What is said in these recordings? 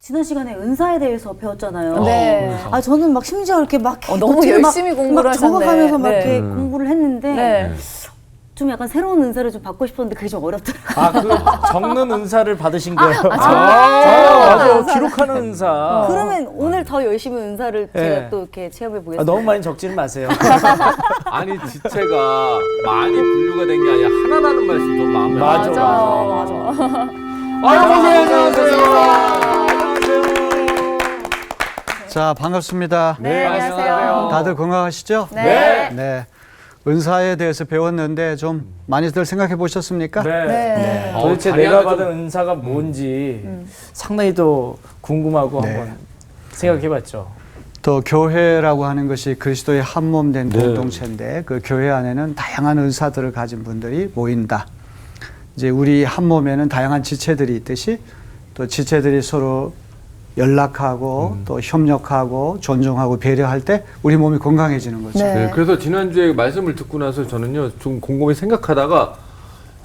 지난 시간에 은사에 대해서 배웠잖아요. 네. 아 저는 막 심지어 이렇게 막 너무 열심히 공부를 막 적어가면서 막 하셨네. 이렇게 공부를 했는데 네. 좀 약간 새로운 은사를 좀 받고 싶었는데 그게 좀 어렵더라고요. 아, 그 적는 은사를 받으신 거예요? 맞아요. 맞아요. 기록하는 은사. 그러면 오늘 더 열심히 은사를 네. 제가 또 이렇게 체험해 보겠습니다. 너무 많이 적지는 마세요. 아니 지체가 많이 분류가 된 게 아니라 하나라는 말씀 좀 마음에 맞아, 와닿아서. 맞아. 안녕하세요. 자, 반갑습니다. 네, 안녕하세요. 다들 건강하시죠? 네. 네. 은사에 대해서 배웠는데 좀 많이들 생각해 보셨습니까? 네. 네. 도대체 자리하고 내가 좀- 받은 은사가 뭔지 상당히 또 궁금하고 네. 한번 생각해 봤죠. 또 교회라고 하는 것이 그리스도의 한 몸 된 네. 공동체인데 그 교회 안에는 다양한 은사들을 가진 분들이 모인다. 이제 우리 한 몸에는 다양한 지체들이 있듯이 또 지체들이 서로 연락하고 또 협력하고 존중하고 배려할 때 우리 몸이 건강해지는 거죠. 네. 네, 그래서 지난주에 말씀을 듣고 나서 저는요 좀 곰곰이 생각하다가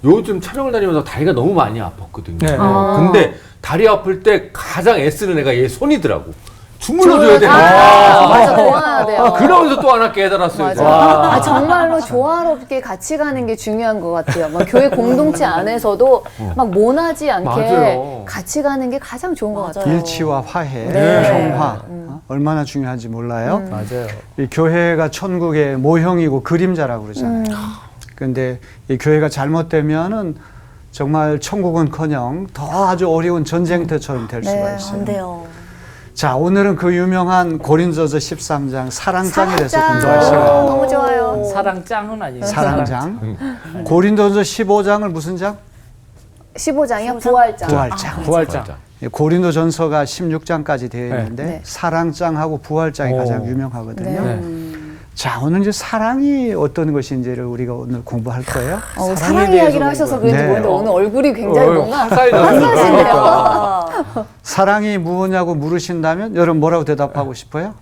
요즘 촬영을 다니면서 다리가 너무 많이 아팠거든요. 네. 근데 다리 아플 때 가장 애쓰는 애가 얘 손이더라고. 주물러줘야 되는 맞아, 도와야 돼요. 그러면서 또 하나 깨달았어요. 맞아. 아, 정말로 조화롭게 같이 가는 게 중요한 것 같아요. 막 교회 공동체 안에서도 막 모나지 않게 맞아요. 같이 가는 게 가장 좋은 것 같아요. 일치와 화해, 네. 평화 얼마나 중요한지 몰라요. 맞아요. 이 교회가 천국의 모형이고 그림자라고 그러잖아요. 그런데 이 교회가 잘못되면은 정말 천국은커녕 더 아주 어려운 전쟁터처럼 될 수가 있어요. 안 돼요. 자, 오늘은 그 유명한 고린도서 13장 사랑장에 대해서 사랑장. 공부할 시간입니다. 너무 좋아요. 사랑장은 아니에요. 사랑장. 고린도서 15장을 무슨 장? 15장이요? 부활장. 부활장. 부활장. 고린도전서가 16장까지 되어 있는데 네. 사랑장하고 부활장이 오. 가장 유명하거든요. 네. 자, 오늘 이제 사랑이 어떤 것인지를 우리가 오늘 공부할 거예요. 사랑 이야기를 하셔서 그런지 네. 모르는데 오늘 얼굴이 굉장히 뭔가 화사해졌어요. 사랑이 무엇냐고 물으신다면 여러분 뭐라고 대답하고 싶어요?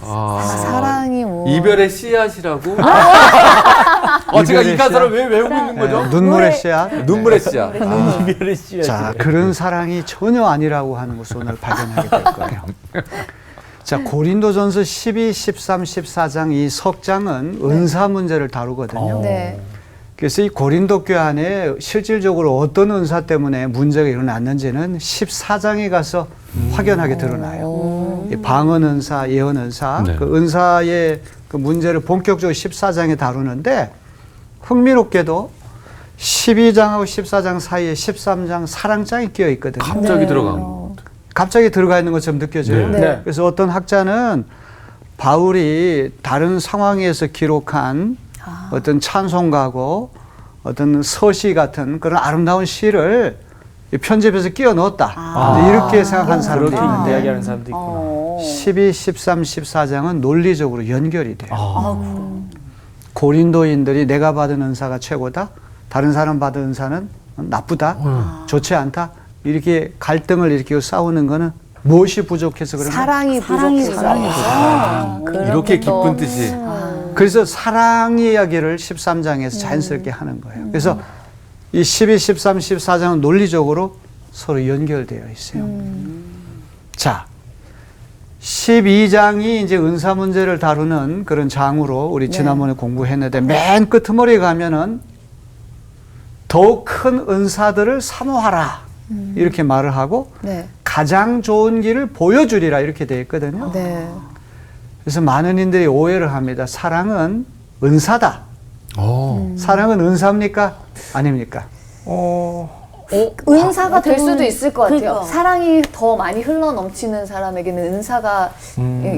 사랑이 뭐 이별의 씨앗이라고? 제가 이 이별의 가사를 씨앗? 왜 외우고 있는 거죠? 눈물의 씨앗. 눈물의 씨앗. 이별의 씨앗. 자, 그런 사랑이 전혀 아니라고 하는 것을 오늘 발견하게 될 거예요. 자, 고린도전서 12, 13, 14장 이 석장은 은사 문제를 다루거든요. 네. 그래서 이 고린도 교회 안에 실질적으로 어떤 은사 때문에 문제가 일어났는지는 14장에 가서 확연하게 드러나요. 이 방언 은사, 예언 은사, 네. 그 은사의 그 문제를 본격적으로 14장에 다루는데 흥미롭게도 12장하고 14장 사이에 13장 사랑장이 끼어 있거든요. 갑자기 들어간 거. 갑자기 들어가 있는 것처럼 느껴져요. 네. 네. 그래서 어떤 학자는 바울이 다른 상황에서 기록한 어떤 찬송가고 어떤 서시 같은 그런 아름다운 시를 이 편집해서 끼워 넣었다. 이렇게 생각한 사람도 그렇게 있는데 이야기하는 사람도 있구나. 12, 13, 14장은 논리적으로 연결이 돼요. 고린도인들이 내가 받은 은사가 최고다. 다른 사람 받은 은사는 나쁘다. 좋지 않다. 이렇게 갈등을 일으키고 싸우는 거는 무엇이 부족해서 그런가? 사랑이 부족해서 이렇게 기쁜 뜻이. 그래서 사랑 이야기를 13장에서 자연스럽게 하는 거예요. 그래서 이 12, 13, 14장은 논리적으로 서로 연결되어 있어요. 자, 12장이 이제 은사 문제를 다루는 그런 장으로 우리 지난번에 공부했는데 맨 끄트머리에 가면은 더욱 큰 은사들을 사모하라. 이렇게 말을 하고 네. 가장 좋은 길을 보여주리라 이렇게 되어 있거든요. 네. 그래서 많은 이들이 오해를 합니다. 사랑은 은사다. 사랑은 은사입니까? 아닙니까? 은사가 될 수도 있을 것 같아요. 그러니까. 사랑이 더 많이 흘러 넘치는 사람에게는 은사가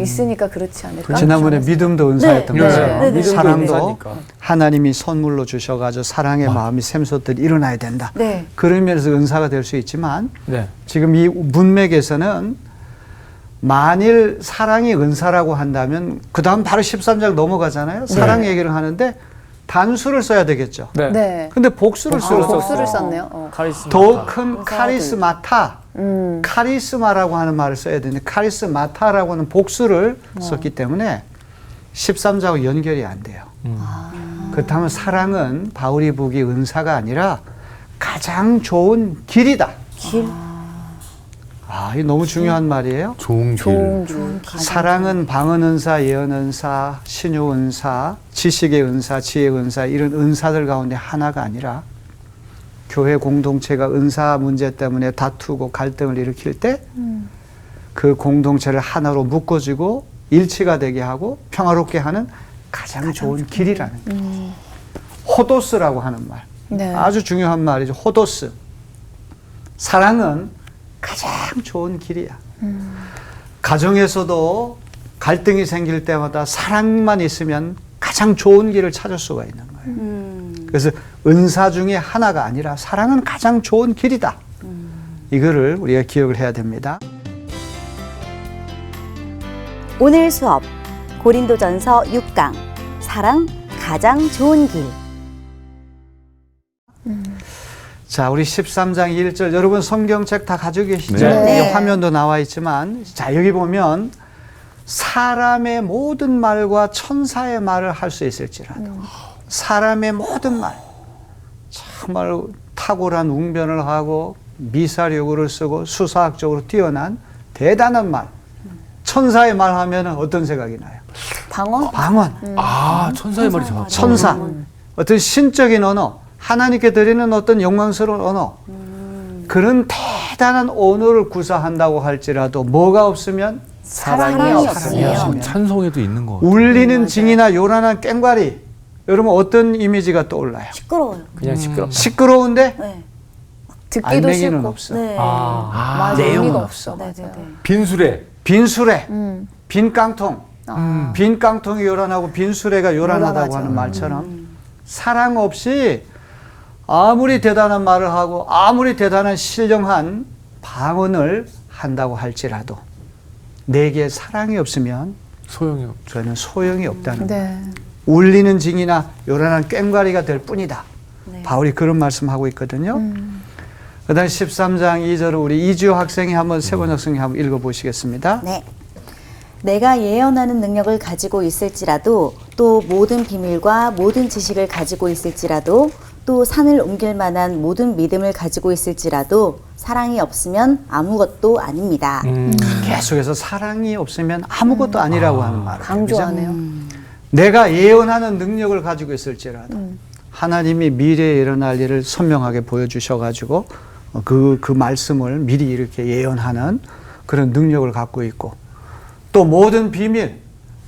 있으니까 그렇지 않을까? 지난번에 믿음도 은사였던 네. 거죠. 네. 네. 믿음도 사랑도 은사니까. 하나님이 선물로 주셔가지고 사랑의 마음이 샘솟듯 일어나야 된다. 네. 그런 면에서 은사가 될 수 있지만 네. 지금 이 문맥에서는 만일 사랑이 은사라고 한다면 그 다음 바로 13장 넘어가잖아요. 사랑 얘기를 하는데 단수를 써야 되겠죠. 네. 네. 근데 복수를 쓰고 복수를 썼네요. 카리스마. 더 큰 카리스마타, 카리스마라고 하는 말을 써야 되는데 카리스마타라고 하는 복수를 썼기 때문에 13장하고 연결이 안 돼요. 그렇다면 사랑은 바울이 보기 은사가 아니라 가장 좋은 길이다. 이 너무 중요한 말이에요. 좋은 길. 좋은 사랑은 방언 은사, 예언 은사, 신유 은사, 지식의 은사, 지혜 은사 이런 은사들 가운데 하나가 아니라 교회 공동체가 은사 문제 때문에 다투고 갈등을 일으킬 때 그 공동체를 하나로 묶어주고 일치가 되게 하고 평화롭게 하는 가장 좋은 길이라는 거예요. 호도스라고 하는 말. 네. 아주 중요한 말이죠. 호도스. 사랑은 가장 좋은 길이야. 가정에서도 갈등이 생길 때마다 사랑만 있으면 가장 좋은 길을 찾을 수가 있는 거예요. 그래서 은사 중에 하나가 아니라 사랑은 가장 좋은 길이다. 이거를 우리가 기억을 해야 됩니다. 오늘 수업 고린도전서 6강 사랑 가장 좋은 길. 자, 우리 13장 1절 여러분 성경책 다 가지고 계시죠? 네. 이 화면도 나와 있지만 자, 여기 보면 사람의 모든 말과 천사의 말을 할 수 있을지라도 사람의 모든 말 정말 탁월한 웅변을 하고 미사력을 쓰고 수사학적으로 뛰어난 대단한 말 천사의 말 하면 어떤 생각이 나요? 방언? 방언, 천사의 말이 정확. 천사, 어떤 신적인 언어, 하나님께 드리는 어떤 영광스러운 언어, 그런 대단한 언어를 구사한다고 할지라도 뭐가 없으면 사랑이 없으면 찬송에도 있는 거. 울리는 징이나 요란한 꽹과리, 여러분 어떤 이미지가 떠올라요? 시끄러워요. 그냥 시끄럽다. 시끄러운데 네. 듣기도 알맹이는 싫고. 없어. 네. 맞아, 내용은 의미가 없어. 없어. 네, 네, 네. 빈 수레. 빈 수레, 빈 깡통, 아. 빈 깡통이 요란하고 빈 수레가 요란하다고 요란하죠. 하는 말처럼 사랑 없이 아무리 대단한 말을 하고 아무리 대단한 신령한 방언을 한다고 할지라도 내게 사랑이 없으면 소용이 없. 저는 소용이 없다는 거예요. 네. 울리는 징이나 요란한 꽹과리가 될 뿐이다. 네. 바울이 그런 말씀하고 있거든요. 그 다음 13장 2절을 우리 이주호 학생이 한번 세번 학생이 한번 읽어보시겠습니다. 네. 내가 예언하는 능력을 가지고 있을지라도 또 모든 비밀과 모든 지식을 가지고 있을지라도 또 산을 옮길 만한 모든 믿음을 가지고 있을지라도 사랑이 없으면 아무것도 아닙니다. 계속해서 사랑이 없으면 아무것도 아니라고 하는 말을 강조하네요. 내가 예언하는 능력을 가지고 있을지라도 하나님이 미래에 일어날 일을 선명하게 보여주셔가지고 그 말씀을 미리 이렇게 예언하는 그런 능력을 갖고 있고 또 모든 비밀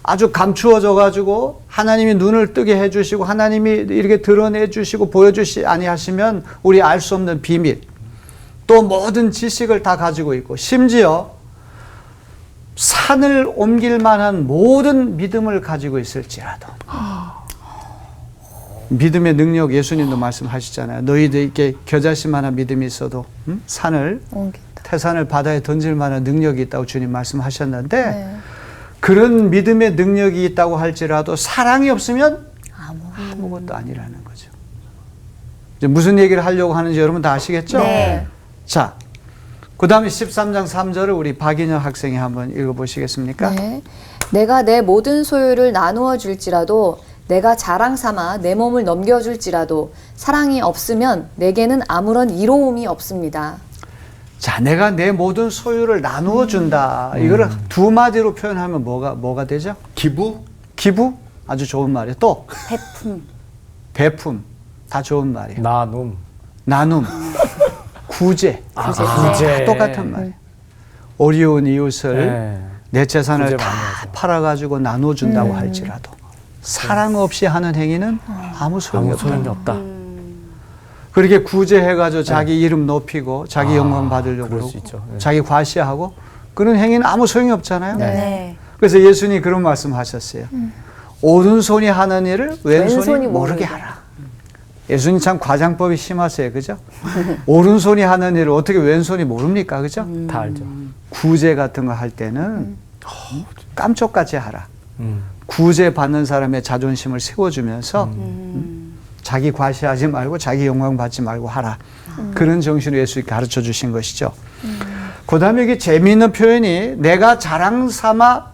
아주 감추어져 가지고 하나님이 눈을 뜨게 해주시고 하나님이 이렇게 드러내 주시고 보여주시 아니하시면 우리 알 수 없는 비밀 또 모든 지식을 다 가지고 있고 심지어 산을 옮길 만한 모든 믿음을 가지고 있을지라도 믿음의 능력 예수님도 말씀하시잖아요. 너희들에게 겨자씨만한 믿음이 있어도 산을 태산을 바다에 던질 만한 능력이 있다고 주님 말씀하셨는데 네. 그런 믿음의 능력이 있다고 할지라도 사랑이 없으면 아무것도 아니라는 거죠. 이제 무슨 얘기를 하려고 하는지 여러분 다 아시겠죠? 네. 자, 그 다음에 13장 3절을 우리 박인영 학생이 한번 읽어보시겠습니까? 네. 내가 내 모든 소유를 나누어 줄지라도 내가 자랑 삼아 내 몸을 넘겨줄지라도 사랑이 없으면 내게는 아무런 이로움이 없습니다. 자, 내가 내 모든 소유를 나누어 준다. 이거를 두 마디로 표현하면 뭐가 되죠? 기부? 기부? 아주 좋은 말이에요. 또 베품. 배품. 다 좋은 말이에요. 나눔. 구제. 구제. 똑같은 말이에요. 어려운 이웃을 네. 내 재산을 구제 다 많이 하죠. 팔아가지고 나눠준다고 할지라도 사랑 없이 하는 행위는 아무 소용이 아무 소용이 없다. 없다. 그렇게 구제해가지고 자기 이름 높이고 자기 영광 받으려고 그럴 그러고 수 있죠. 네. 자기 과시하고 그런 행위는 아무 소용이 없잖아요. 네. 그래서 예수님이 그런 말씀하셨어요. 오른손이 하는 일을 왼손이 왼손이 모르게 모르게. 하라. 예수님 참 과장법이 심하세요. 그죠? 오른손이 하는 일을 어떻게 왼손이 모릅니까? 그죠? 다 알죠. 구제 같은 거 할 때는 깜짝같이 하라. 음. 구제 받는 사람의 자존심을 세워주면서 자기 과시하지 말고 자기 영광 받지 말고 하라. 그런 정신으로 예수님이 가르쳐 주신 것이죠. 그 다음에 이게 재미있는 표현이 내가 자랑 삼아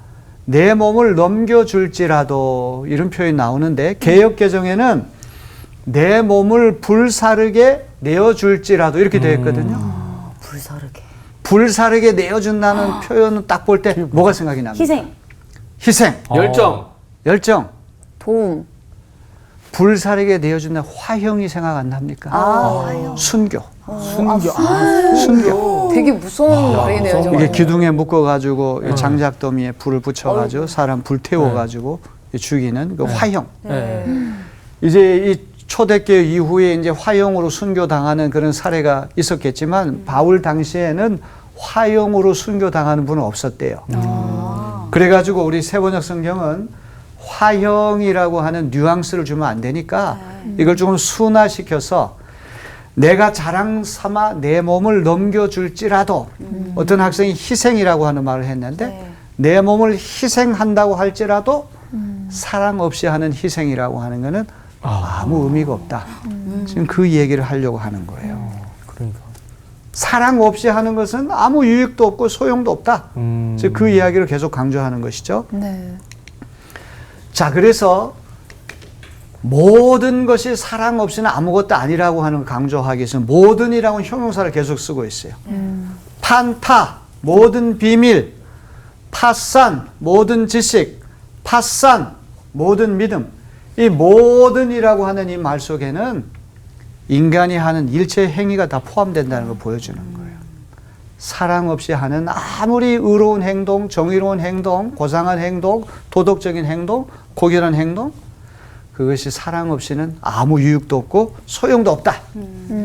내 몸을 넘겨줄지라도 이런 표현이 나오는데 개역개정에는 내 몸을 불사르게 내어줄지라도 이렇게 되어 있거든요. 불사르게. 불사르게 내어준다는 표현을 딱 볼 때 뭐가 생각이 납니까? 희생. 희생, 열정. 열정. 도움. 불사르게 내어준다 화형이 생각 안 납니까? 화형. 순교. 순교. 순교. 되게 무서운 말이네요. 정말. 이게 기둥에 묶어가지고 장작더미에 불을 붙여가지고 사람 불태워가지고 죽이는 그 화형. 네. 이제 이 초대교회 이후에 이제 화형으로 순교당하는 그런 사례가 있었겠지만 바울 당시에는 화형으로 순교당하는 분은 없었대요. 그래가지고 우리 세번역 성경은 화형이라고 하는 뉘앙스를 주면 안 되니까 이걸 조금 순화시켜서 내가 자랑 삼아 내 몸을 넘겨줄지라도 어떤 학생이 희생이라고 하는 말을 했는데 내 몸을 희생한다고 할지라도 사랑 없이 하는 희생이라고 하는 거는 아무 의미가 없다. 지금 그 얘기를 하려고 하는 거예요. 그러니까. 사랑 없이 하는 것은 아무 유익도 없고 소용도 없다. 즉 그 이야기를 계속 강조하는 것이죠. 네. 자, 그래서 모든 것이 사랑 없이는 아무것도 아니라고 하는 걸 강조하기 위해서 모든이라는 형용사를 계속 쓰고 있어요. 판타, 모든 비밀, 파산, 모든 지식, 파산, 모든 믿음. 이 모든이라고 하는 이 말 속에는 인간이 하는 일체 행위가 다 포함된다는 걸 보여주는 거예요. 사랑 없이 하는 아무리 의로운 행동, 정의로운 행동, 고상한 행동, 도덕적인 행동, 고결한 행동, 그것이 사랑 없이는 아무 유익도 없고 소용도 없다.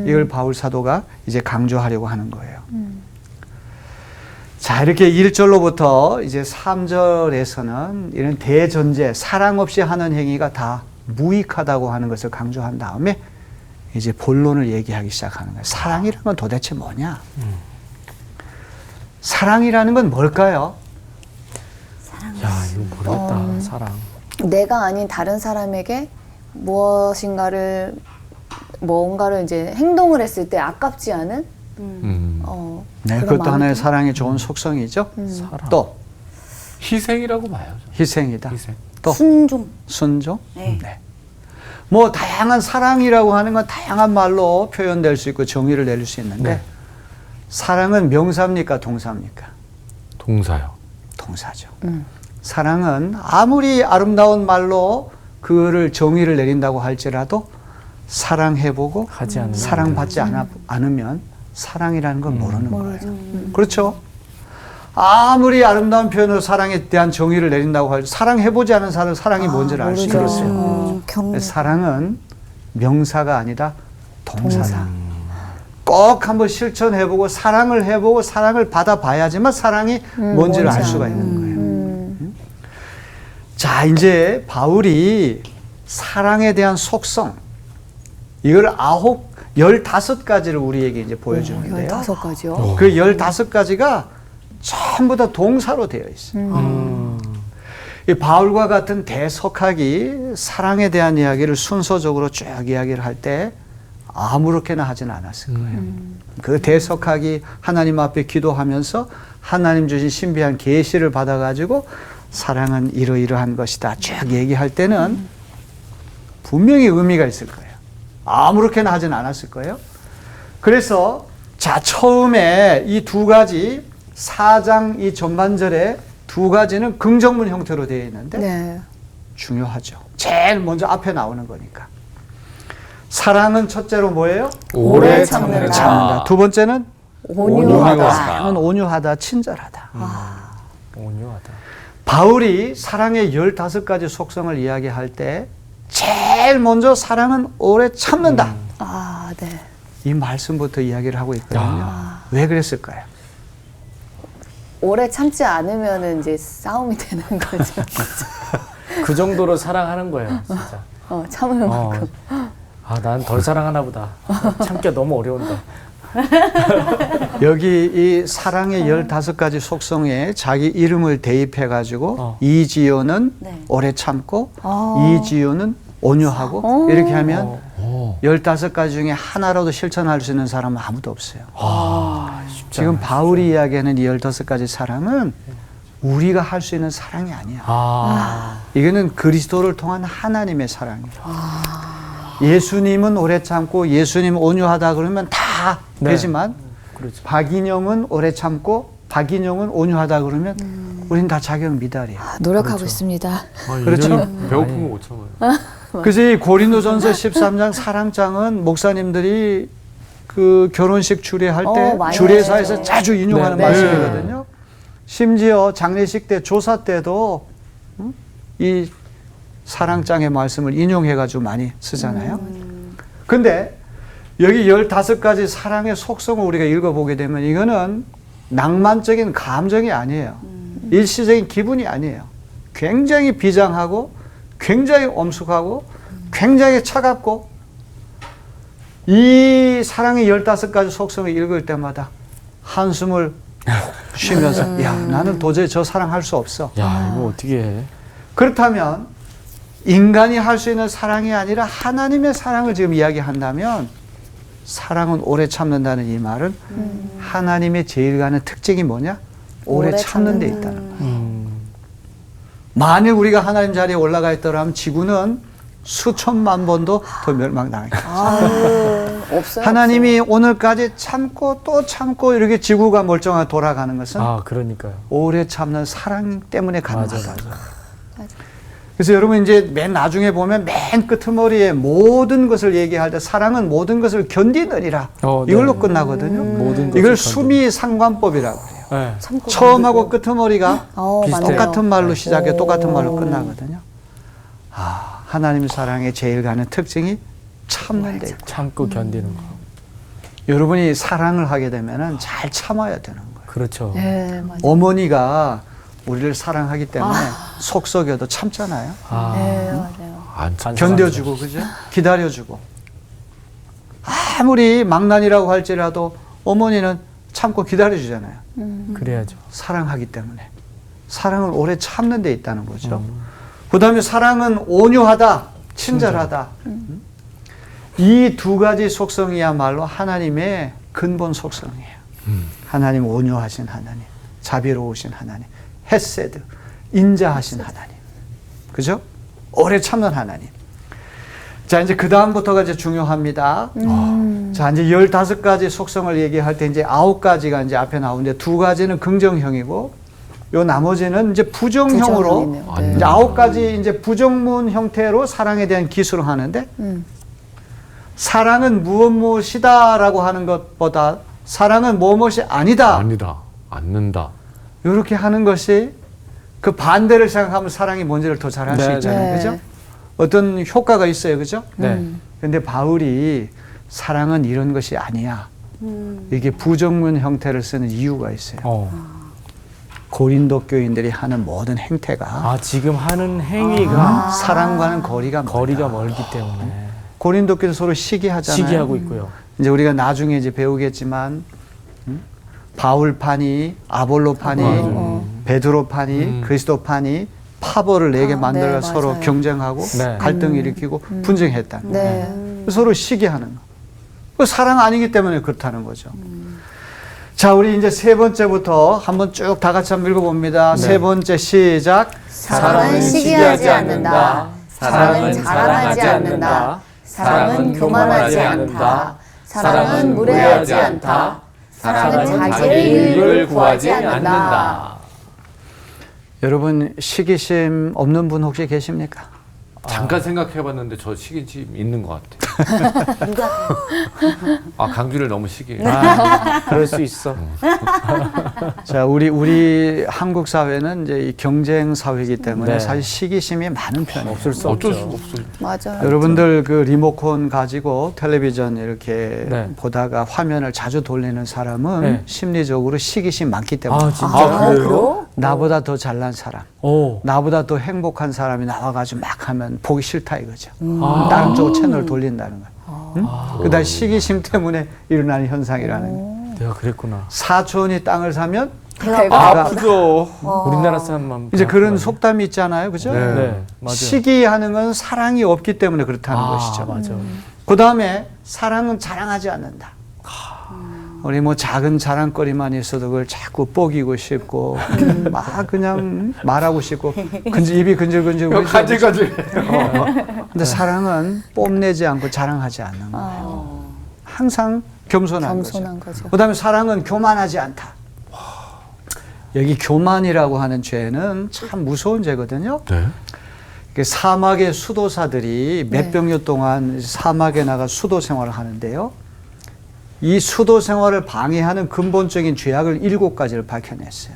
이걸 바울 사도가 이제 강조하려고 하는 거예요. 자, 이렇게 1절로부터 이제 3절에서는 이런 대전제, 사랑 없이 하는 행위가 다 무익하다고 하는 것을 강조한 다음에 이제 본론을 얘기하기 시작하는 거예요. 사랑이라는 건 도대체 뭐냐? 사랑이라는 건 뭘까요? 야, 이거 모르겠다. 사랑. 내가 아닌 다른 사람에게 무엇인가를 뭔가를 이제 행동을 했을 때 아깝지 않은 네, 그런 그것도 하나의 마음들? 사랑의 좋은 속성이죠. 사랑. 또 희생이라고 봐요. 저는. 희생이다. 희생. 또 순종. 순종. 네. 뭐 다양한 사랑이라고 하는 건 다양한 말로 표현될 수 있고 정의를 내릴 수 있는데 네. 사랑은 명사입니까, 동사입니까? 동사요. 동사죠. 사랑은 아무리 아름다운 말로 그를 정의를 내린다고 할지라도 사랑해보고 하지 않는 사랑받지 않으면 사랑이라는 건 모르는 모르죠. 거예요. 그렇죠? 아무리 아름다운 표현으로 사랑에 대한 정의를 내린다고 할지 사랑해보지 않은 사람은 사랑이 뭔지를 알 수 모르죠. 있어요. 경륜. 사랑은 명사가 아니라 동사다. 꼭 한번 실천해보고 사랑을 해보고 사랑을 받아봐야지만 사랑이 뭔지를 알 수가 있는 거예요. 자, 이제 바울이 사랑에 대한 속성, 이걸 15가지를 우리에게 이제 보여주는데요. 15가지요? 그 15가지가 전부 다 동사로 되어 있어요. 이 바울과 같은 대석학이 사랑에 대한 이야기를 순서적으로 쭉 이야기를 할 때 아무렇게나 하진 않았을 거예요. 그 대석학이 하나님 앞에 기도하면서 하나님 주신 신비한 계시를 받아가지고 사랑은 이러이러한 것이다 쭉 얘기할 때는 분명히 의미가 있을 거예요. 아무렇게나 하진 않았을 거예요. 그래서 자, 처음에 이 2가지 4장 이 전반절에 2가지는 긍정문 형태로 되어 있는데 네. 중요하죠. 제일 먼저 앞에 나오는 거니까. 사랑은 첫째로 뭐예요? 오래 참는다. 참는다. 두 번째는 온유하다. 사랑은 온유하다, 친절하다. 온유하다. 바울이 사랑의 15가지 속성을 이야기할 때 제일 먼저 사랑은 오래 참는다. 아, 네. 이 말씀부터 이야기를 하고 있거든요. 왜 그랬을까요? 오래 참지 않으면 이제 싸움이 되는 거죠. 그 정도로 사랑하는 거예요, 진짜. 참을 만큼. 난 덜 사랑하나 보다. 참기가 너무 어려운데. 여기 이 사랑의 15가지 속성에 자기 이름을 대입해가지고 이지효는 네. 오래 참고 이지효는 온유하고 이렇게 하면 15가지 중에 하나라도 실천할 수 있는 사람은 아무도 없어요. 지금 바울이 이야기하는 이 15가지 사랑은 우리가 할 수 있는 사랑이 아니야. 이거는 그리스도를 통한 하나님의 사랑이에요. 예수님은 오래 참고 예수님 온유하다 그러면 다 네. 되지만 그렇죠. 박인영은 오래 참고 박인영은 온유하다 그러면 우린 다 자격 미달이야. 노력하고 그렇죠. 있습니다. 아, 그렇죠? 인연이 배고프면 못 참아요. 그래서 이 고린도전서 13장 사랑장은 목사님들이 그 결혼식 주례할 때 많이 주례사에서 하죠. 자주 인용하는 네. 말씀이거든요. 심지어 장례식 때 조사 때도 이 사랑장의 말씀을 인용해가지고 많이 쓰잖아요. 근데 여기 15가지 사랑의 속성을 우리가 읽어보게 되면 이거는 낭만적인 감정이 아니에요. 일시적인 기분이 아니에요. 굉장히 비장하고 굉장히 엄숙하고 굉장히 차갑고 이 사랑의 15가지 속성을 읽을 때마다 한숨을 쉬면서 야, 나는 도저히 저 사랑할 수 없어. 야, 이거 어떻게 해? 그렇다면 인간이 할 수 있는 사랑이 아니라 하나님의 사랑을 지금 이야기한다면 사랑은 오래 참는다는 이 말은 하나님의 제일 가는 특징이 뭐냐? 오래 참는 데 있다는 거예요. 만일 우리가 하나님 자리에 올라가 있더라면 지구는 수천만 번도 더 멸망당하겠죠. 없어요. 하나님이 오늘까지 참고 또 참고 이렇게 지구가 멀쩡하게 돌아가는 것은 아, 그러니까요. 오래 참는 사랑 때문에 맞아, 가능하다. 맞아. 그래서 여러분 이제 맨 나중에 보면 맨 끄트머리에 모든 것을 얘기할 때 사랑은 모든 것을 견디느니라 네. 이걸로 끝나거든요. 모든 것을 이걸 견디는. 수미상관법이라고 해요. 네. 처음하고 끄트머리가 비슷해요. 똑같은 말로 시작해 똑같은 말로 끝나거든요. 아, 하나님 사랑의 제일 가는 특징이 참는 데 있다. 참고 견디는 거. 여러분이 사랑을 하게 되면은 잘 참아야 되는 거예요. 그렇죠. 네, 맞아요. 어머니가 우리를 사랑하기 때문에 속 썩여도 참잖아요. 아, 네, 맞아요. 안 참. 견뎌주고 그죠? 기다려주고 아무리 망난이라고 할지라도 어머니는 참고 기다려주잖아요. 그래야죠. 사랑하기 때문에 사랑을 오래 참는 데 있다는 거죠. 그 다음에 사랑은 온유하다, 친절하다. 이 두 가지 속성이야말로 하나님의 근본 속성이에요. 하나님 온유하신 하나님, 자비로우신 하나님, 헤세드, 인자하신 하나님. 그죠? 오래 참는 하나님. 자, 이제 그 다음부터가 이제 중요합니다. 자, 이제 15가지 속성을 얘기할 때 이제 9가지가 이제 앞에 나오는데 2가지는 긍정형이고 요 나머지는 이제 부정형으로 부정형이네요. 네. 이제 9가지 이제 부정문 형태로 사랑에 대한 기술을 하는데 사랑은 무엇이다라고 하는 것보다 사랑은 무엇이 아니다. 아니다. 않는다. 이렇게 하는 것이 그 반대를 생각하면 사랑이 뭔지를 더 잘할 수 네, 있잖아요. 네. 그죠? 어떤 효과가 있어요. 그죠? 네. 근데 바울이 사랑은 이런 것이 아니야. 이게 부정문 형태를 쓰는 이유가 있어요. 고린도 교인들이 하는 모든 행태가 아, 지금 하는 행위가 사랑과는 거리가 거리가 멀다. 멀기 때문에 고린도 교인들 서로 시기하잖아요. 시기하고 있고요. 이제 우리가 나중에 이제 배우겠지만 바울파니, 아볼로파니, 베드로파니, 그리스도파니 파벌을 내게 만들어 네, 서로 맞아요. 경쟁하고 네. 갈등 일으키고 분쟁했다. 네. 서로 시기하는 거. 그 사랑 아니기 때문에 그렇다는 거죠. 자, 우리 이제 세 번째부터 한번 쭉 다 같이 한번 읽어봅니다. 네. 세 번째 시작. 사랑은 시기하지 않는다. 사랑은 자랑하지 않는다. 사랑은 교만하지 않다. 사랑은 무례하지 않다. 사랑은 자기의 이익을 구하지 않는다. 여러분 시기심 없는 분 혹시 계십니까? 잠깐 생각해봤는데 저 시기심 있는 것 같아. 아, 강주를 너무 시기해. 아, 그럴 수 있어. 자, 우리 한국 사회는 이제 이 경쟁 사회이기 때문에 네. 사실 시기심이 많은 편이에요. 없을 수 어쩔 없죠. 수 없어요. 맞아요. 여러분들 그 리모컨 가지고 텔레비전 이렇게 네. 보다가 화면을 자주 돌리는 사람은 네. 심리적으로 시기심 많기 때문에 아, 진짜? 그래요? 나보다 더 잘난 사람, 오. 나보다 더 행복한 사람이 나와가지고 막 하면 보기 싫다 이거죠. 아. 다른 쪽 채널 돌린다는 거예요. 응? 그다음 시기심 때문에 일어나는 현상이라는 거예요. 내가 그랬구나. 사촌이 땅을 사면 아프죠. 우리나라 사람만 이제 그런 그렇구나. 속담이 있잖아요, 그죠? 네. 네, 맞아요. 시기하는 건 사랑이 없기 때문에 그렇다는 것이죠. 맞아. 그 다음에 사랑은 자랑하지 않는다. 우리 뭐 작은 자랑거리만 있어도 그걸 자꾸 뽀기고 싶고 막 그냥 말하고 싶고 입이 근질근질 그러죠? 가지가지. 근데 사랑은 뽐내지 않고 자랑하지 않는 거예요. 항상 겸손한 겸손한 거죠. 그다음에 사랑은 교만하지 않다. 여기 교만이라고 하는 죄는 참 무서운 죄거든요. 네. 사막의 수도사들이 몇백 년 동안 사막에 나가 수도 생활을 하는데요. 이 수도 생활을 방해하는 근본적인 죄악을 7가지를 밝혀냈어요.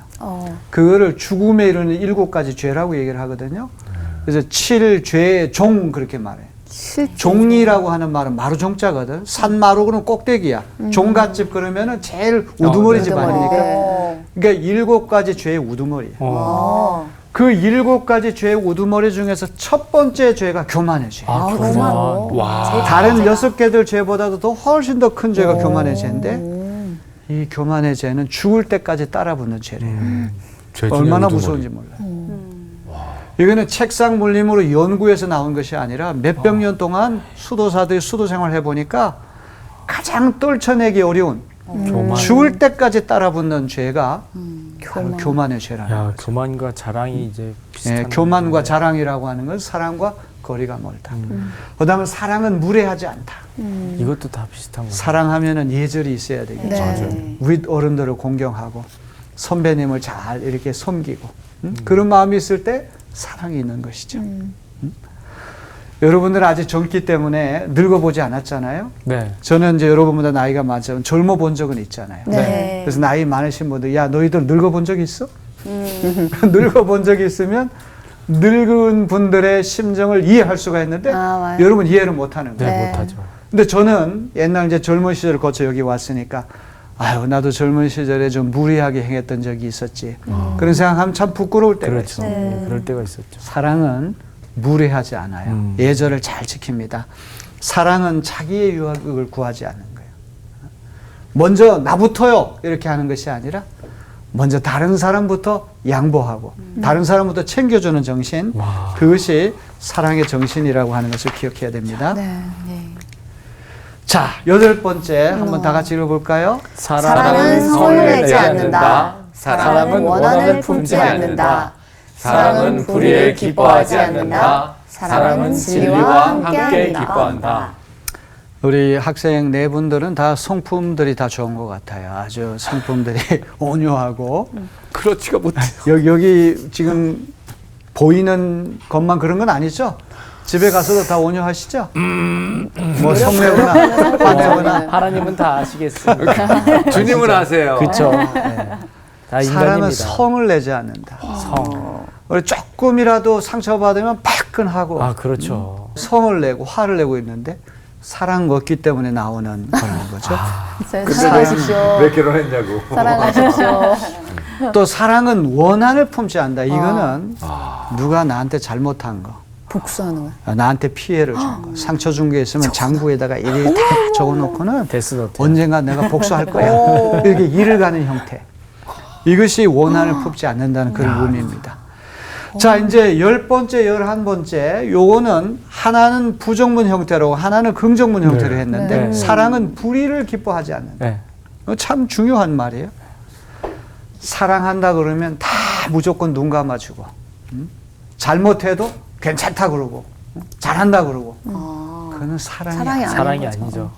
그거를 죽음에 이르는 7가지 죄라고 얘기를 하거든요. 그래서 7죄종 그렇게 말해요. 종이라고 하는 말은 마루종자거든. 산마루는 꼭대기야. 종갓집 그러면은 제일 우두머리 집 아닙니까? 그러니까 7가지 죄의 우두머리예요. 그 7가지 죄의 우두머리 중에서 첫 번째 죄가 교만의 죄. 교만. 와. 다른 6개들 죄보다도 더 훨씬 더 큰 죄가 교만의 죄인데 이 교만의 죄는 죽을 때까지 따라붙는 죄래요. 죄 중에 얼마나 우두머리. 무서운지 몰라요. 이거는 책상 물림으로 연구해서 나온 것이 아니라 몇백 년 동안 수도사들이 수도 생활을 해보니까 가장 떨쳐내기 어려운 교만. 죽을 때까지 따라붙는 죄가 바로 교만의 죄라는 야, 거죠. 교만과 자랑이 이제 비슷한. 예, 교만과 건데. 자랑이라고 하는 건 사랑과 거리가 멀다. 그다음에 사랑은 무례하지 않다. 이것도 다 비슷한 거. 사랑하면은 예절이 있어야 되겠죠. 네. 윗 어른들을 공경하고 선배님을 잘 이렇게 섬기고 그런 마음이 있을 때 사랑이 있는 것이죠. 여러분들은 아직 젊기 때문에 늙어보지 않았잖아요. 네. 저는 이제 여러분보다 나이가 많지만 젊어 본 적은 있잖아요. 네. 그래서 나이 많으신 분들, 야, 너희들 늙어본 적 있어? 늙어본 적이 있으면 늙은 분들의 심정을 이해할 수가 있는데 여러분 이해를 못하는 거예요. 네, 못하죠. 근데 저는 옛날 이제 젊은 시절을 거쳐 여기 왔으니까 아유, 나도 젊은 시절에 좀 무리하게 행했던 적이 있었지. 그런 생각하면 참 부끄러울 때가 그렇죠. 있어요. 네, 그럴 때가 있었죠. 사랑은 무례하지 않아요. 예절을 잘 지킵니다. 사랑은 자기의 유익을 구하지 않는 거예요. 먼저 나부터요 이렇게 하는 것이 아니라 먼저 다른 사람부터 양보하고 다른 사람부터 챙겨주는 정신, 와. 그것이 사랑의 정신이라고 하는 것을 기억해야 됩니다. 네. 자, 8번째 한번 다 같이 읽어볼까요? 사랑은 손을 내지 않는다. 사랑은 원한을 품지 않는다. 사랑은 불의를 기뻐하지 않는다. 사랑은 진리와 함께 기뻐한다. 우리 학생 네 분들은 다 성품들이 다 좋은 것 같아요. 아주 성품들이 온유하고 그렇지가 못해. 여기 지금 보이는 것만 그런 건 아니죠? 집에 가서도 다 온유하시죠? 뭐 성내거나 화내거나 하나님은 다 아시겠습니다. 주님은 아세요. 그렇죠. 네. 다 사랑은 인간입니다. 성을 내지 않는다. 성. 우리 조금이라도 상처받으면 발끈하고 아, 그렇죠. 성을 내고 화를 내고 있는데 사랑 없기 때문에 나오는 그런 거죠. 사랑하십시오. 왜 결혼했냐고. 사랑하십시오. 또 사랑은 원한을 품지 않는다. 이거는 누가 나한테 잘못한 거, 복수하는 거야. 나한테 피해를 준 거, 상처 준 게 있으면 장부에다가 일일이 다 적어놓고는 데스노트. 언젠가 내가 복수할 거야. 이렇게 일을 가는 형태. 이것이 원한을 품지 않는다는 그런 의미입니다. 자, 이제 10번째, 11번째, 요거는 하나는 부정문 형태로 하나는 긍정문 형태로 했는데 네. 사랑은 불의를 기뻐하지 않는다. 네. 참 중요한 말이에요. 사랑한다 그러면 다 무조건 눈 감아주고 잘못해도 괜찮다 그러고 잘한다 그러고 그거는 사랑이 아니죠.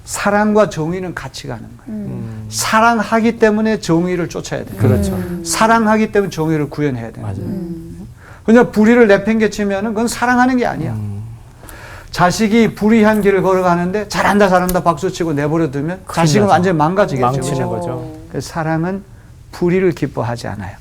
사랑과 정의는 같이 가는 거예요. 사랑하기 때문에 정의를 쫓아야 돼요. 그렇죠. 사랑하기 때문에 정의를 구현해야 돼요. 맞아요. 그냥 불의를 내팽개치면 그건 사랑하는 게 아니야. 자식이 불의한 길을 걸어가는데 잘한다 잘한다 박수치고 내버려 두면 자식은 나죠. 완전히 망가지겠죠. 망치는 그죠? 거죠. 그래서 사랑은 불의를 기뻐하지 않아요.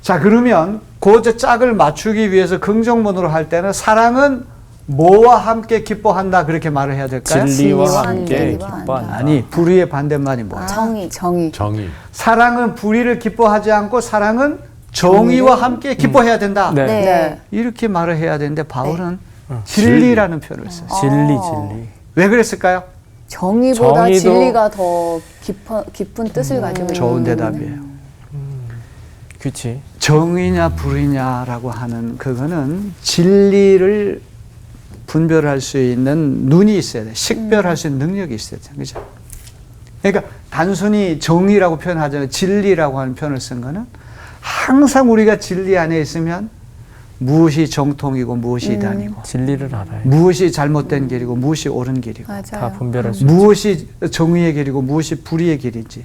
자, 그러면 그 짝을 맞추기 위해서 긍정문으로 할 때는 사랑은 뭐와 함께 기뻐한다 그렇게 말을 해야 될까요? 진리와 함께 함께 기뻐한다. 아니, 불의의 반대말이 뭐야? 정의. 사랑은 불의를 기뻐하지 않고 사랑은 정의와 함께 기뻐해야 된다. 네. 네. 이렇게 말을 해야 되는데 바울은 진리라는 표현을 썼어요. 진리. 왜 그랬을까요? 정의보다 정의도- 진리가 더 깊은 뜻을 가지고 있는 좋은 대답이에요. 그렇지. 정의냐 불의냐라고 하는 그거는 진리를 분별할 수 있는 눈이 있어야 돼. 식별할 수 있는 능력이 있어야 돼. 그죠? 그러니까 단순히 정의라고 표현하잖아요. 진리라고 하는 표현을 쓴 거는 항상 우리가 진리 안에 있으면 무엇이 정통이고 무엇이 이단이고 진리를 알아요. 무엇이 잘못된 길이고 무엇이 옳은 길이고 맞아요. 다 분별할 수 있죠. 무엇이 정의의 길이고 무엇이 불의의 길인지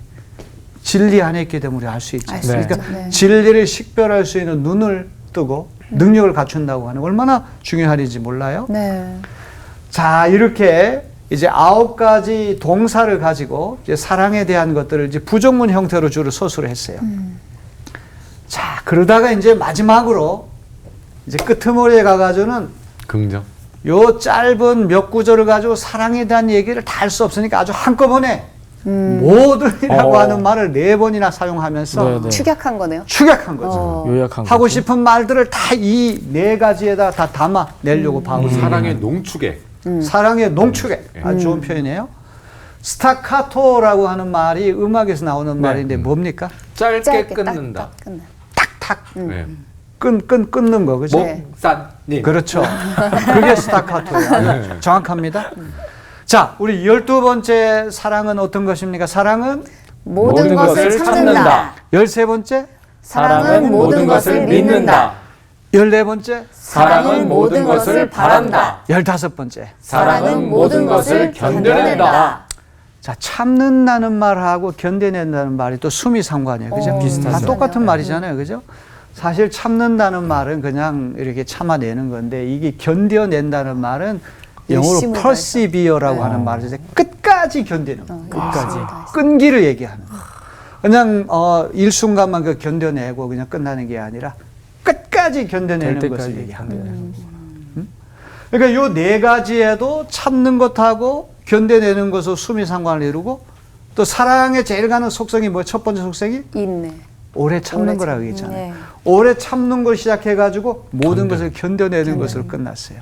진리 안에 있기 때문에 알 수 있죠. 알 수 네. 있죠. 그러니까 네. 진리를 식별할 수 있는 눈을 뜨고 능력을 갖춘다고 하는 얼마나 중요한 일인지 몰라요? 네. 자, 이렇게 이제 9가지 동사를 가지고 이제 사랑에 대한 것들을 이제 부정문 형태로 주로 서술을 했어요. 자, 그러다가 이제 마지막으로 이제 끄트머리에 가가지고는 긍정. 요 짧은 몇 구절을 가지고 사랑에 대한 얘기를 다 할 수 없으니까 아주 한꺼번에 모든이라고 하는 말을 4번이나 사용하면서 네, 네. 축약한 거네요. 축약한 거죠. 요약한 하고 거죠. 싶은 말들을 다 이 4가지에다 다 담아내려고 바울이 사랑의 농축에. 사랑의 농축에 아주 좋은 표현이에요. 스타카토라고 하는 말이 음악에서 나오는 말인데 뭡니까? 짧게 끊는다. 딱 끊는. 탁탁 네. 끊는 거 그죠? 목사님. 그렇죠. 그게 스타카토예요. 아주 정확합니다. 자, 우리 12번째 사랑은 어떤 것입니까? 사랑은 모든 것을 참는다. 13번째, 사랑은 모든 것을 믿는다. 14번째, 사랑은 모든 것을 바란다. 15번째. 사랑은 모든 것을 견뎌낸다. 자, 참는다는 말하고 견뎌낸다는 말이 또 숨이 상관이에요. 그죠? 비슷하죠. 다 똑같은 말이잖아요. 그죠? 사실 참는다는 말은 그냥 이렇게 참아내는 건데 이게 견뎌낸다는 말은 영어로 열심을 persevere라고 하는 말이죠. 끝까지 견디는 거. 끝까지. 끈기를 얘기하는 거. 그냥 일순간만 그 견뎌내고 그냥 끝나는 게 아니라 끝까지 견뎌내는 될 것을 때까지 얘기하는 거예요. 그러니까 요 4가지에도 참는 것하고 견뎌내는 것으로 숨이 상관을 이루고 또 사랑에 제일 가는 속성이 뭐예요? 첫 번째 속성이 인내. 오래 참는 오래 거라고 참- 했잖아요. 네. 오래 참는 걸 시작해가지고 모든 것을 견뎌내는 것으로 끝났어요.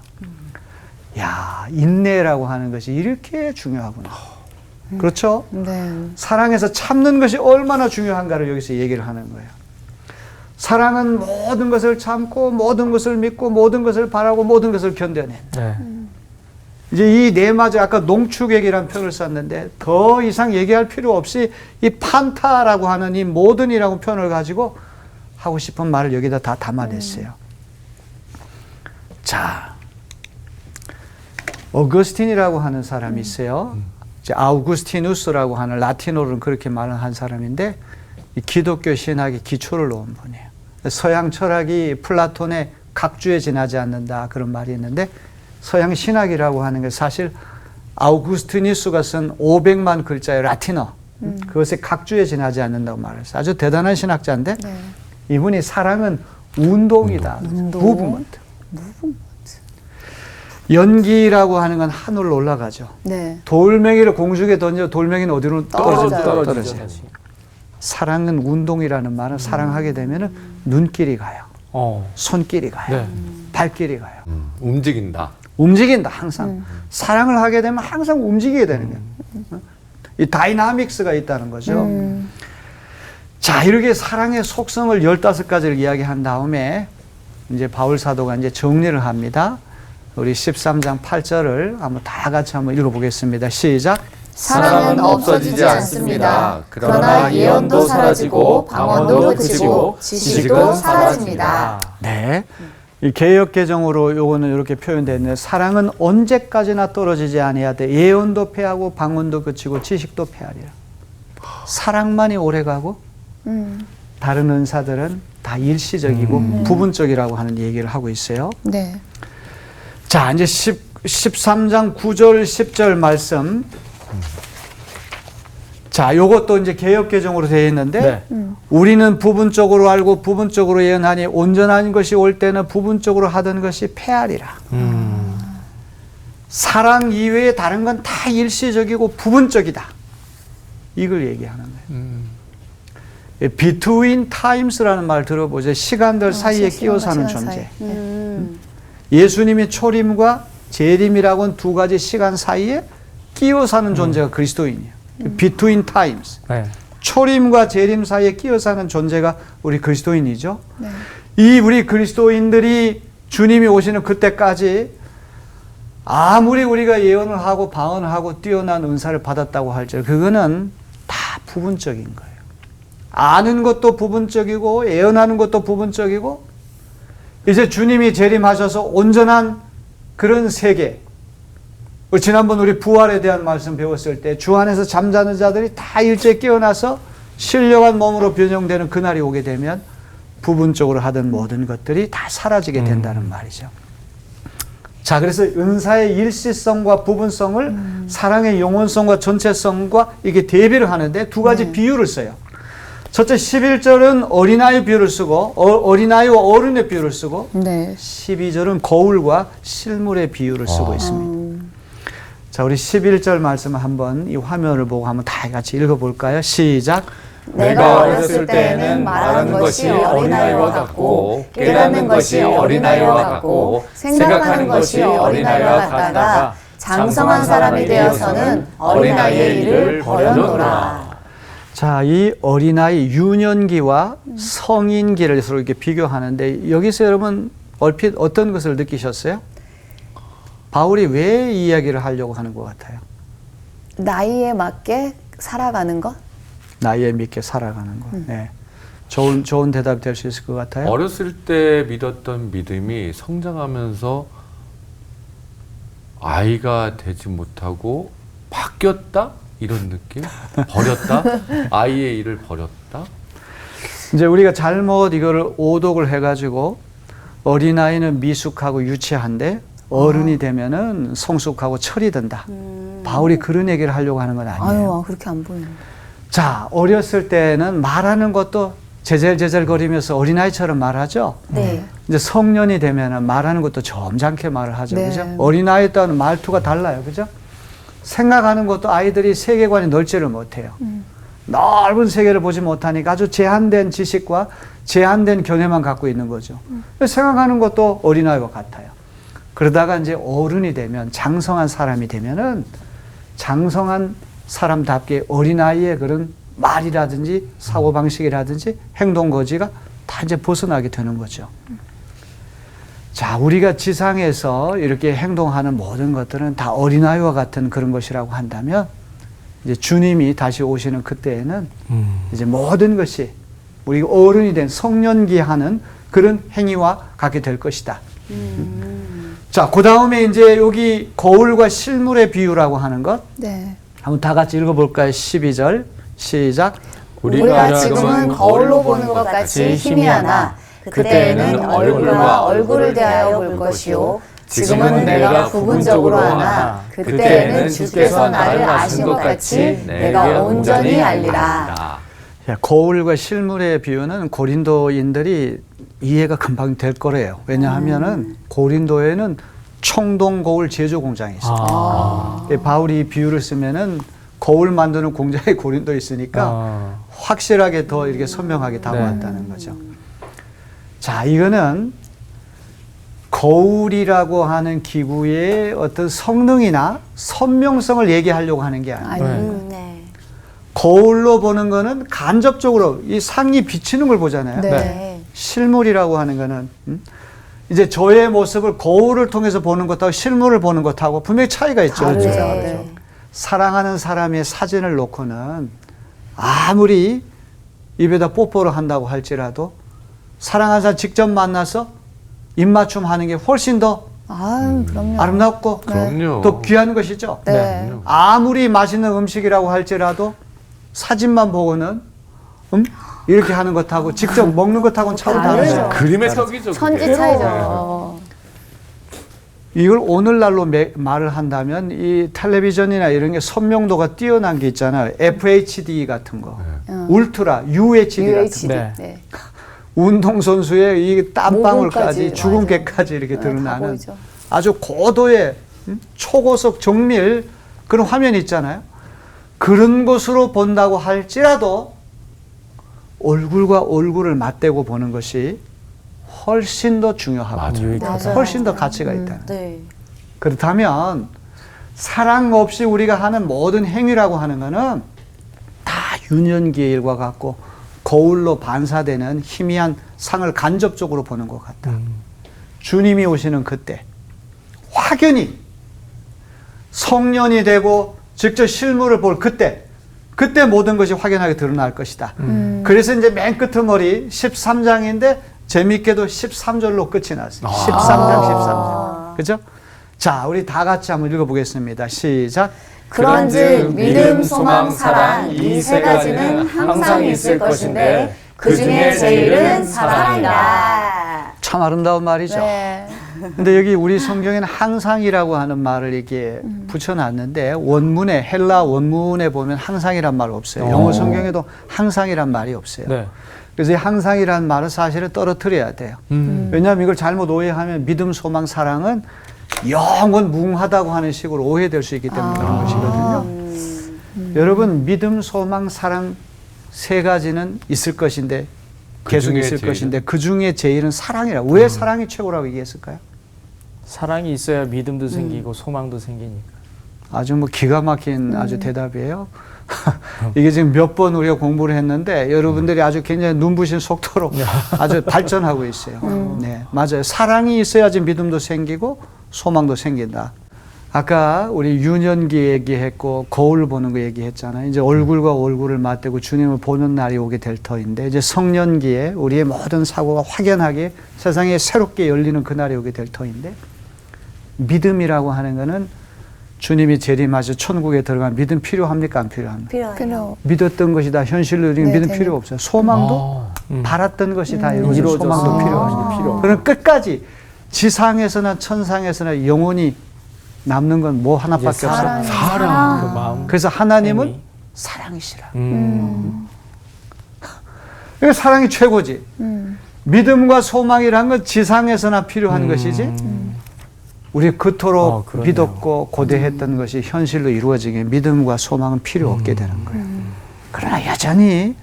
야, 인내라고 하는 것이 이렇게 중요하구나. 그렇죠? 네. 사랑에서 참는 것이 얼마나 중요한가를 여기서 얘기를 하는 거예요. 사랑은 모든 것을 참고 모든 것을 믿고 모든 것을 바라고 모든 것을 견뎌낸다. 네. 이제 이 네마저 아까 농축액이라는 표현을 썼는데 더 이상 얘기할 필요 없이 이 판타라고 하는 이 모든이라고 표현을 가지고 하고 싶은 말을 여기다 다 담아냈어요. 자, 어거스틴이라고 하는 사람이 있어요. 이제 아우구스티누스라고 하는 라틴어로는 그렇게 말을 한 사람인데 이 기독교 신학의 기초를 놓은 분이에요. 서양 철학이 플라톤의 각주에 지나지 않는다 그런 말이 있는데 서양 신학이라고 하는 게 사실 아우구스티누스가 쓴 500만 글자의 라틴어 그것의 각주에 지나지 않는다고 말했어요. 아주 대단한 신학자인데 네. 이분이 사랑은 운동이다. 무브먼트. 연기라고 하는 건 하늘로 올라가죠. 네. 돌멩이를 공중에 던져 돌멩이는 어디로 떨어져요. 떨어져요. 사랑은 운동이라는 말은 사랑하게 되면은 눈길이 가요. 손길이 가요. 네. 발길이 가요. 움직인다. 움직인다 항상. 사랑을 하게 되면 항상 움직이게 되는 거예요. 이 다이나믹스가 있다는 거죠. 자, 이렇게 사랑의 속성을 15가지를 이야기한 다음에 이제 바울 사도가 이제 정리를 합니다. 우리 13장 8절을 한번 다 같이 한번 읽어보겠습니다. 시작. 사랑은 없어지지 않습니다. 그러나 예언도 사라지고 방언도 그치고 지식도 사라집니다. 네. 이 개역 개정으로 요거는 이렇게 표현되어 있는데 사랑은 언제까지나 떨어지지 아니하되 예언도 패하고 방언도 그치고 지식도 패하리라. 사랑만이 오래가고 다른 은사들은 다 일시적이고 부분적이라고 하는 얘기를 하고 있어요. 네. 자, 이제 13장 9절 10절 말씀. 자, 요것도 이제 개역 개정으로 되어 있는데 우리는 부분적으로 알고 부분적으로 예언하니 온전한 것이 올 때는 부분적으로 하던 것이 패하리라. 사랑 이외에 다른 건 다 일시적이고 부분적이다. 이걸 얘기하는 거예요. Between times라는 말 들어보죠. 시간들 사이에 끼어 사는 존재. 예수님이 초림과 재림이라고는 2가지 시간 사이에 끼어 사는 존재가 그리스도인이에요. Between times. 네. 초림과 재림 사이에 끼어 사는 존재가 우리 그리스도인이죠. 이 우리 그리스도인들이 주님이 오시는 그때까지 아무리 우리가 예언을 하고 방언을 하고 뛰어난 은사를 받았다고 할지라도 그거는 다 부분적인 거예요. 아는 것도 부분적이고 예언하는 것도 부분적이고 이제 주님이 재림하셔서 온전한 그런 세계. 지난번 우리 부활에 대한 말씀 배웠을 때 주 안에서 잠자는 자들이 다 일제히 깨어나서 신령한 몸으로 변형되는 그날이 오게 되면 부분적으로 하던 모든 것들이 다 사라지게 된다는 말이죠. 자, 그래서 은사의 일시성과 부분성을 사랑의 영원성과 전체성과 이게 대비를 하는데 두 가지 비유를 써요. 첫째 11절은 어린아이 비유를 쓰고 어린아이와 어른의 비유를 쓰고 네. 12절은 거울과 실물의 비유를 쓰고 있습니다. 자, 우리 11절 말씀을 한번 이 화면을 보고 한번 다 같이 읽어볼까요? 시작. 내가 어렸을 때에는 말하는 것이 어린아이와 같고 깨닫는 것이 어린아이와 같고 생각하는 것이 어린아이와 같다가 장성한 사람이 되어서는 어린아이의 일을 버렸노라. 자, 이 어린아이 유년기와 성인기를 서로 이렇게 비교하는데 여기서 여러분 얼핏 어떤 것을 느끼셨어요? 바울이 왜 이 이야기를 하려고 하는 것 같아요? 나이에 맞게 살아가는 것? 나이에 믿게 살아가는 것. 네. 좋은 대답이 될 수 있을 것 같아요. 어렸을 때 믿었던 믿음이 성장하면서 아이가 되지 못하고 바뀌었다? 이런 느낌? 버렸다? 아이의 일을 버렸다? 이제 우리가 잘못 이거를 오독을 해가지고 어린아이는 미숙하고 유치한데 어른이 되면은 성숙하고 철이 든다. 바울이 그런 얘기를 하려고 하는 건 아니에요. 아유, 그렇게 안 보이네. 자, 어렸을 때는 말하는 것도 제잘제잘거리면서 어린아이처럼 말하죠. 네. 이제 성년이 되면은 말하는 것도 점잖게 말을 하죠. 네. 그죠? 어린아이 때는 말투가 달라요. 그죠? 생각하는 것도 아이들이 세계관이 넓지를 못해요. 넓은 세계를 보지 못하니까 아주 제한된 지식과 제한된 견해만 갖고 있는 거죠. 생각하는 것도 어린아이와 같아요. 그러다가 이제 어른이 되면 장성한 사람이 되면은 장성한 사람답게 어린아이의 그런 말이라든지 사고방식이라든지 행동거지가 다 이제 벗어나게 되는 거죠. 자, 우리가 지상에서 이렇게 행동하는 모든 것들은 다 어린아이와 같은 그런 것이라고 한다면 이제 주님이 다시 오시는 그때에는 이제 모든 것이 우리가 어른이 된 성년기 하는 그런 행위와 같게 될 것이다. 자, 그 다음에 이제 여기 거울과 실물의 비유라고 하는 것. 네. 한번 다 같이 읽어볼까요? 12절 시작. 우리가 지금은 거울로 보는 것 같이 희미하나 그때에는 얼굴과 얼굴을 대하여 볼 것이요 지금은 내가 부분적으로 하나 그때에는 주께서 나를 아신 것 같이 내가 온전히 알리라. 야, 거울과 실물의 비유는 고린도인들이 이해가 금방 될 거래요. 왜냐하면은 고린도에는 청동 거울 제조 공장이 있어요. 바울이 이 비유를 쓰면은 거울 만드는 공장이 고린도에 있으니까 확실하게 더 이렇게 선명하게 다가왔다는 거죠. 자, 이거는 거울이라고 하는 기구의 어떤 성능이나 선명성을 얘기하려고 하는 게 아니에요. 네. 거울로 보는 거는 간접적으로 이 상이 비치는 걸 보잖아요. 네. 실물이라고 하는 거는 이제 저의 모습을 거울을 통해서 보는 것하고 실물을 보는 것하고 분명히 차이가 있죠. 다르죠. 그렇죠? 네. 사랑하는 사람의 사진을 놓고는 아무리 입에다 뽀뽀를 한다고 할지라도 사랑하는 사람 직접 만나서 입맞춤 하는 게 훨씬 더 아유, 그럼요. 아름답고 그럼요. 또 귀한 것이죠. 네. 그럼요. 아무리 맛있는 음식이라고 할지라도 사진만 보고는 이렇게 하는 것하고 직접 먹는 것하고는 참 다르죠. 다르죠. 그림의 턱이죠. 천지 그게. 차이죠. 이걸 오늘날로 말을 한다면 이 텔레비전이나 이런 게 선명도가 뛰어난 게 있잖아요. FHD 같은 거, 울트라, UHD 같은 UHD. 거. 네. 네. 운동선수의 이 땀방울까지 모공까지, 주근깨까지 이렇게 네, 다 드러나는 보이죠. 아주 고도의 초고속 정밀 그런 화면이 있잖아요. 그런 것으로 본다고 할지라도 얼굴과 얼굴을 맞대고 보는 것이 훨씬 더 중요하고 맞아요. 훨씬 더 가치가 있다. 네. 그렇다면 사랑 없이 우리가 하는 모든 행위라고 하는 것은 다 유년기의 일과 같고 거울로 반사되는 희미한 상을 간접적으로 보는 것 같다. 주님이 오시는 그때 확연히 성년이 되고 직접 실물을 볼 그때 모든 것이 확연하게 드러날 것이다. 그래서 이제 맨 끝머리 13장인데 재밌게도 13절로 끝이 났어요. 13장 13절. 그죠? 자, 우리 다 같이 한번 읽어보겠습니다. 시작. 그런즉 믿음, 소망, 사랑 이 세 가지는 항상 있을 것인데 그 중에 제일은 사랑이다. 참 아름다운 말이죠. 네. 근데 여기 우리 성경에는 항상이라고 하는 말을 이렇게 붙여놨는데 원문에 헬라 원문에 보면 항상이란 말 없어요. 영어 성경에도 항상이란 말이 없어요. 네. 그래서 이 항상이란 말은 사실은 떨어뜨려야 돼요. 왜냐하면 이걸 잘못 오해하면 믿음, 소망, 사랑은 영원 무궁하다고 하는 식으로 오해될 수 있기 때문에 그런 것이거든요. 여러분 믿음, 소망, 사랑 세 가지는 있을 것인데 계속 그중에 있을 제일은? 것인데 그 중에 제일은 사랑이라고. 왜 사랑이 최고라고 얘기했을까요? 사랑이 있어야 믿음도 생기고 소망도 생기니까. 아주 뭐 기가 막힌 아주 대답이에요. 이게 지금 몇 번 우리가 공부를 했는데 여러분들이 아주 굉장히 눈부신 속도로 아주 발전하고 있어요. 네, 맞아요. 사랑이 있어야지 믿음도 생기고 소망도 생긴다. 아까 우리 유년기 얘기했고 거울 보는 거 얘기했잖아요. 이제 얼굴과 얼굴을 맞대고 주님을 보는 날이 오게 될 터인데 이제 성년기에 우리의 모든 사고가 확연하게 세상에 새롭게 열리는 그날이 오게 될 터인데 믿음이라고 하는 거는 주님이 재림하셔 천국에 들어간 믿음 필요합니까? 안 필요합니까? 필요. 믿었던 것이 다 현실로 이루는 네, 믿음 되는. 필요 없어요. 소망도 바랐던 것이 다 이루어져 소망도 필요하죠. 필요. 그럼 끝까지 지상에서나 천상에서나 영원히 남는 건 뭐 하나밖에 이제 없어요. 사랑. 그 마음. 그래서 하나님은 힘이. 사랑이시라. 그래서 사랑이 최고지. 믿음과 소망이란 건 지상에서나 필요한 것이지. 우리 그토록 그러네요. 믿었고 고대했던 것이 현실로 이루어지게 믿음과 소망은 필요 없게 되는 거예요. 그러나 여전히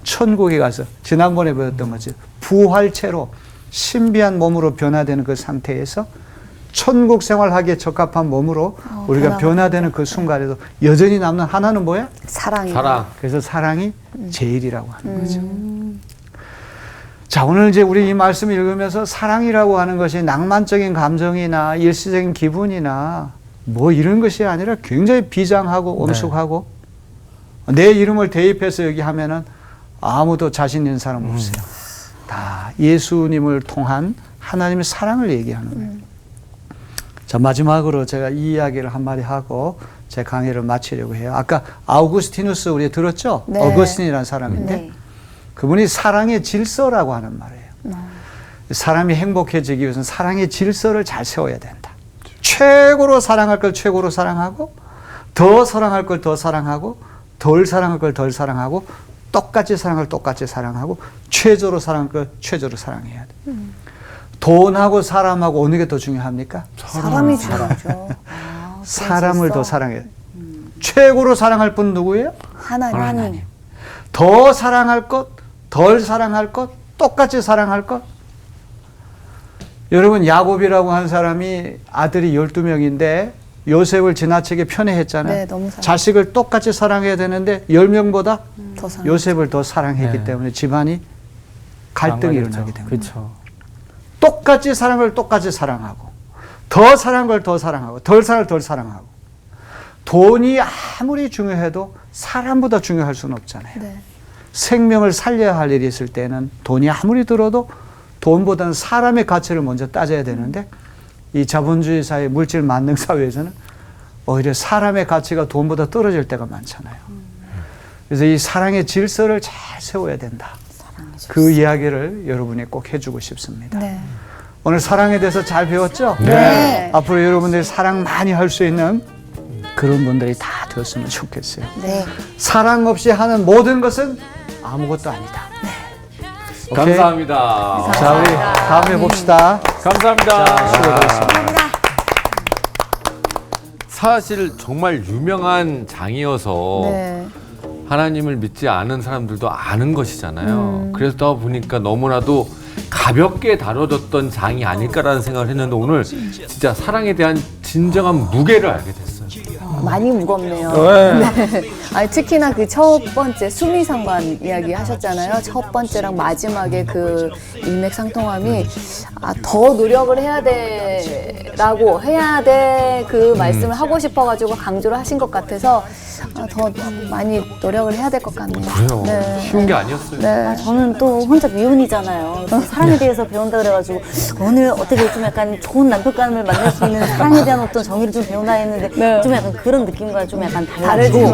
천국에 가서 지난번에 배웠던 거지 부활체로 신비한 몸으로 변화되는 그 상태에서 천국 생활하기에 적합한 몸으로 우리가 변화되는 그 순간에도 여전히 남는 하나는 뭐야? 사랑이. 사랑. 그래서 사랑이 제일이라고 하는 거죠. 자, 오늘 이제 우리 이 말씀을 읽으면서 사랑이라고 하는 것이 낭만적인 감정이나 일시적인 기분이나 뭐 이런 것이 아니라 굉장히 비장하고 엄숙하고 내 이름을 대입해서 여기 하면은 아무도 자신 있는 사람 없어요. 다 예수님을 통한 하나님의 사랑을 얘기하는 거예요. 자, 마지막으로 제가 이 이야기를 한마디 하고 제 강의를 마치려고 해요. 아까 아우구스티누스 우리 들었죠? 네. 어거스틴이라는 사람인데 네. 그분이 사랑의 질서라고 하는 말이에요. 사람이 행복해지기 위해서는 사랑의 질서를 잘 세워야 된다. 최고로 사랑할 걸 최고로 사랑하고 더 사랑할 걸 더 사랑하고 덜 사랑할 걸 덜 사랑하고 똑같이 사랑할 걸 똑같이 사랑하고 최저로 사랑할 걸 최저로 사랑해야 돼. 돈하고 사람하고 어느 게 더 중요합니까? 사람이 중요하죠. 사람을 더 사랑해야 돼. 최고로 사랑할 분 누구예요? 하나님. 더 사랑할 것, 덜 사랑할 것, 똑같이 사랑할 것. 여러분 야곱이라고 한 사람이 아들이 12명인데 요셉을 지나치게 편애했잖아요. 네, 너무 사랑. 자식을 똑같이 사랑해야 되는데 10명보다 더 사랑. 요셉을 더 사랑했기 네. 때문에 집안이 갈등이 일어나게 됩니다. 그렇죠. 똑같이 사랑한 걸 똑같이 사랑하고 더 사랑한 걸 더 사랑하고 덜 사랑한 걸 덜 사랑하고 돈이 아무리 중요해도 사람보다 중요할 수는 없잖아요. 네. 생명을 살려야 할 일이 있을 때는 돈이 아무리 들어도 돈보다는 사람의 가치를 먼저 따져야 되는데 이 자본주의 사회 물질 만능 사회에서는 오히려 사람의 가치가 돈보다 떨어질 때가 많잖아요. 그래서 이 사랑의 질서를 잘 세워야 된다. 그 이야기를 여러분이 꼭 해주고 싶습니다. 네. 오늘 사랑에 대해서 잘 배웠죠? 네. 앞으로 여러분들이 사랑 많이 할 수 있는 그런 분들이 다 되었으면 좋겠어요. 네. 사랑 없이 하는 모든 것은 아무것도 아니다. 오케이? 감사합니다. 자, 우리 다음에 봅시다. 감사합니다. 수고하셨습니다. 사실 정말 유명한 장이어서 네. 하나님을 믿지 않은 사람들도 아는 것이잖아요. 그래서 보니까 너무나도 가볍게 다뤄졌던 장이 아닐까라는 생각을 했는데 오늘 진짜 사랑에 대한 진정한 무게를 알게 됐어요. 많이 무겁네요. 네. 아니, 특히나 그 첫 번째 수미상관 이야기 하셨잖아요. 첫 번째랑 마지막에 그 일맥상통함이 더 노력을 해야 돼라고 해야 돼 그 말씀을 하고 싶어가지고 강조를 하신 것 같아서 더 많이 노력을 해야 될 것 같네요. 그래요. 네. 쉬운 게 아니었어요. 네. 저는 또 혼자 미혼이잖아요. 사랑에 대해서 배운다 그래가지고 오늘 어떻게 좀 약간 좋은 남편감을 만날 수 있는 사랑에 대한 어떤 정의를 좀 배우나 했는데 네. 좀 약간 그런 느낌과 좀 약간 다르고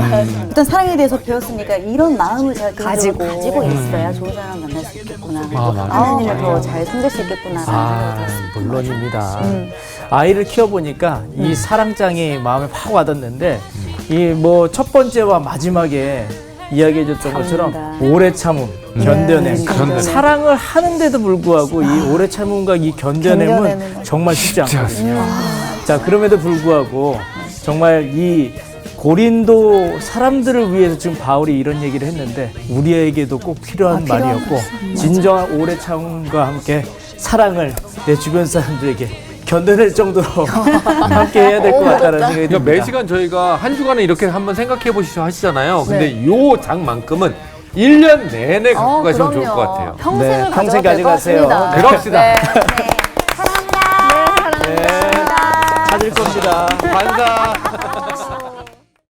일단 사랑에 대해서 배웠으니까 이런 마음을 제가 가지고 있어야 좋은 사람 만날 수 있겠구나. 맞아요. 하나님을 더 잘 섬길 수 있겠구나. 물론입니다. 아이를 키워보니까 이 사랑장이 마음에 확 와닿는데 이 뭐 첫 번째와 마지막에 이야기해줬던 것처럼 오래 참음, 견뎌냄. 견뎌냄. 사랑을 하는데도 불구하고 이 오래 참음과 이 견뎌냄은 견뎌내는 거. 정말 쉽지 않거든요. 자, 그럼에도 불구하고 정말 이 고린도 사람들을 위해서 지금 바울이 이런 얘기를 했는데 우리에게도 꼭 필요한 말이었고 진정한 오래 참음과 함께 사랑을 내 주변 사람들에게 견뎌낼 정도로 함께 해야 될 것 같다는 생각이 그러니까 듭니다. 매 시간 저희가 한 주간은 이렇게 한번 생각해 보시죠 하시잖아요. 근데 네. 요 장만큼은 1년 내내 갖고 가시면 좋을 것 같아요. 평생을 네, 가져가도 평생 될것 가져가세요. 같습니다. 그럽시다. 네. 사랑합니다. 찾을 겁니다. 반사.